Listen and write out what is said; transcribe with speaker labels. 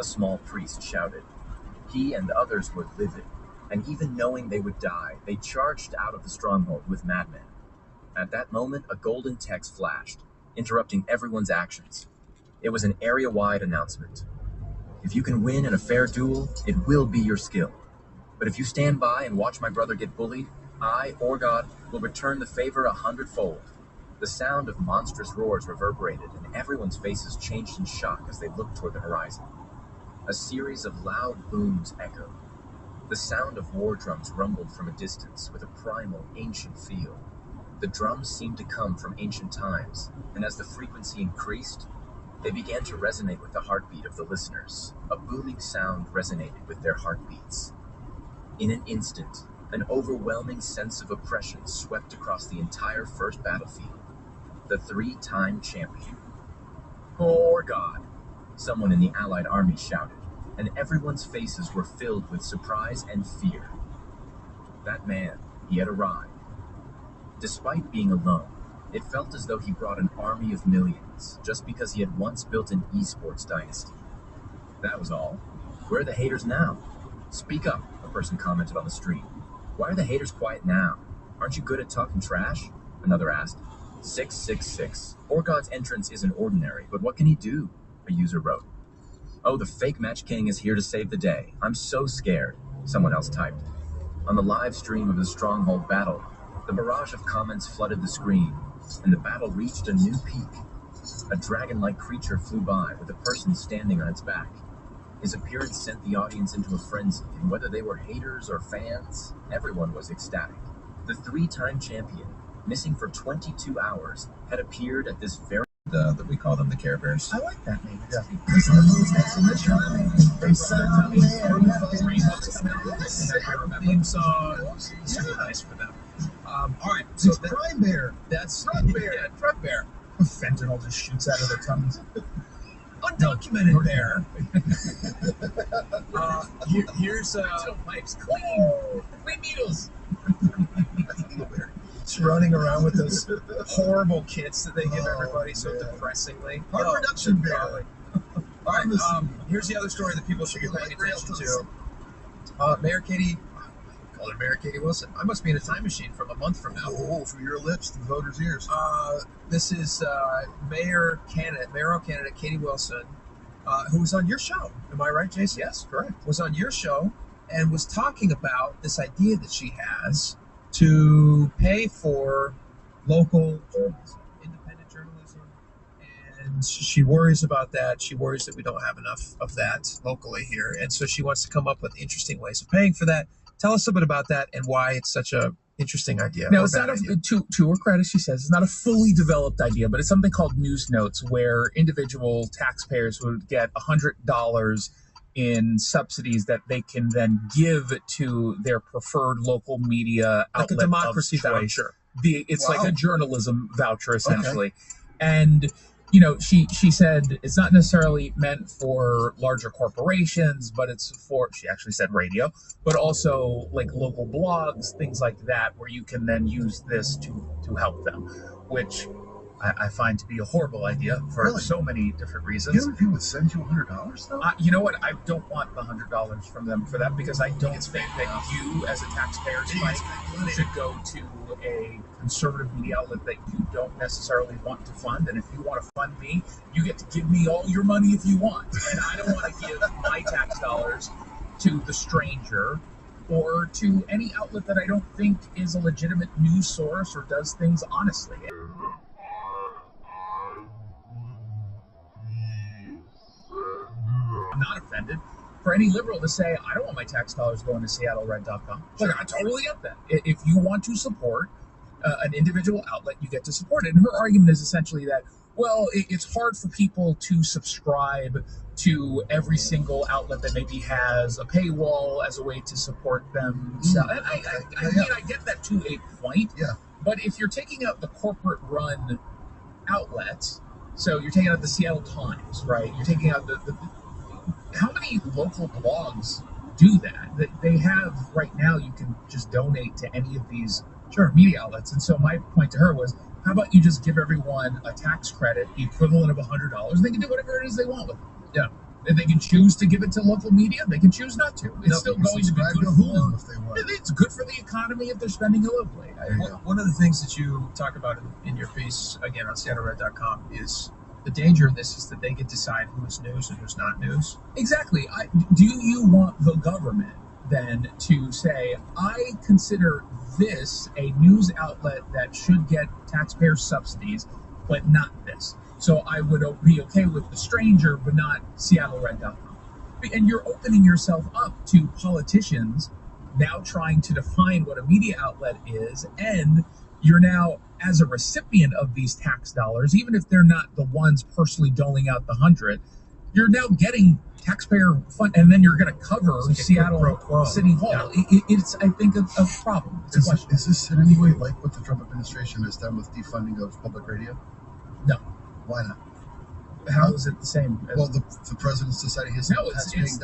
Speaker 1: a small priest shouted. He and others were livid, and even knowing they would die, they charged out of the stronghold with madmen. At that moment, a golden text flashed, interrupting everyone's actions. It was an area-wide announcement. If you can win in a fair duel, it will be your skill. But if you stand by and watch my brother get bullied, I, Orgod, will return the favor 100-fold. The sound of monstrous roars reverberated, and everyone's faces changed in shock as they looked toward the horizon. A series of loud booms echoed. The sound of war drums rumbled from a distance with a primal, ancient feel. The drums seemed to come from ancient times, and as the frequency increased, they began to resonate with the heartbeat of the listeners. A booming sound resonated with their heartbeats. In an instant, an overwhelming sense of oppression swept across the entire first battlefield. The 3-time champion. Orgod! Someone in the Allied army shouted, and everyone's faces were filled with surprise and fear. That man, he had arrived. Despite being alone, it felt as though he brought an army of millions, just because he had once built an esports dynasty. That was all. Where are the haters now? Speak up, a person commented on the stream. Why are the haters quiet now? Aren't you good at talking trash? Another asked. 666. Orgod's entrance isn't ordinary, but what can he do? A user wrote. Oh, the fake Match King is here to save the day. I'm so scared, someone else typed. On the live stream of the Stronghold battle, the barrage of comments flooded the screen, and the battle reached a new peak. A dragon-like creature flew by with a person standing on its back. His appearance sent the audience into a frenzy, and whether they were haters or fans, everyone was ecstatic. The 3-time champion, missing for 22 hours, had appeared at this very... we call them the Care Bears.
Speaker 2: I like that name. Yeah.
Speaker 3: Theme song. Super nice for them. All right,
Speaker 2: so it's Crime Bear.
Speaker 3: That's
Speaker 2: Drug Bear.
Speaker 3: Yeah, Drug Bear.
Speaker 2: Fentanyl just shoots out of their tongues.
Speaker 3: Undocumented bear. Here's pipes. Clean needles.
Speaker 2: It's running around with those
Speaker 3: Horrible kits that they give everybody so depressingly.
Speaker 2: Hard production bear.
Speaker 3: All right, here's the other story that people should be paying attention to. Mayor Katie, call her Mayor Katie Wilson. I must be in a time machine from a month from now.
Speaker 2: Oh, from your lips to the voters' ears.
Speaker 3: This is mayoral candidate Katie Wilson, who was on your show. Am I right, Jason?
Speaker 2: Yes, correct.
Speaker 3: Was on your show and was talking about this idea that she has to pay for local journalism, independent journalism, and she worries about that. She worries that we don't have enough of that locally here, and so she wants to come up with interesting ways of paying for that. Tell us a bit about that and why it's such a interesting idea.
Speaker 4: No, it's not to her credit, she says, it's not a fully developed idea, but it's something called News Notes, where individual taxpayers would get $100 in subsidies that they can then give to their preferred local media outlet.
Speaker 3: Like a democracy voucher.
Speaker 4: It's like a journalism voucher, essentially. Okay. And, you know, she said it's not necessarily meant for larger corporations, but it's for, she actually said radio, but also like local blogs, things like that, where you can then use this to help them, which I find to be a horrible idea for so many different reasons.
Speaker 2: You know if you would send you $100 though?
Speaker 4: You know what? I don't want the $100 from them for that, because I don't think that you, as a taxpayer, should go to a conservative media outlet that you don't necessarily want to fund. And if you want to fund me, you get to give me all your money if you want. And I don't want to give my tax dollars to the stranger or to any outlet that I don't think is a legitimate news source or does things honestly. I'm not offended for any liberal to say, I don't want my tax dollars going to SeattleRed.com. Like, I totally get that. If you want to support an individual outlet, you get to support it. And her argument is essentially that, well, it's hard for people to subscribe to every single outlet that maybe has a paywall as a way to support them. And I get that to a point.
Speaker 2: Yeah.
Speaker 4: But if you're taking out the corporate-run outlets, so you're taking out the Seattle Times, right? You're taking out the how many local blogs do that? That they have right now, you can just donate to any of these media outlets. And so my point to her was, how about you just give everyone a tax credit, the equivalent of $100, and they can do whatever it is they want with it.
Speaker 3: Yeah.
Speaker 4: If they can choose to give it to local media, they can choose not to. It's still
Speaker 2: They can
Speaker 4: going to be
Speaker 2: subscribe
Speaker 4: good
Speaker 2: to
Speaker 4: for
Speaker 2: Hulu
Speaker 4: them.
Speaker 2: if they want.
Speaker 4: It's good for the economy if they're spending illegally.
Speaker 2: There you go.
Speaker 3: One of the things that you talk about in your piece, again, on SeattleRed.com, is the danger in this is that they can decide who's news and who's not news.
Speaker 4: Exactly. Do you want the government then to say, I consider this a news outlet that should get taxpayer subsidies, but not this? So I would be okay with The Stranger, but not SeattleRed.com. And you're opening yourself up to politicians now trying to define what a media outlet is, and you're now, as a recipient of these tax dollars, even if they're not the ones personally doling out the 100, you're now getting taxpayer fund, and then you're going to cover
Speaker 3: It's like a
Speaker 4: Seattle
Speaker 3: quid pro quo.
Speaker 4: City Hall.
Speaker 3: Yeah.
Speaker 4: It's, I think, a problem. It's a question.
Speaker 2: Is this in any way like what the Trump administration has done with defunding of public radio?
Speaker 4: No.
Speaker 2: Why not?
Speaker 4: How is it the same?
Speaker 2: Well, the president's deciding his
Speaker 4: No, it's-
Speaker 2: tax-paying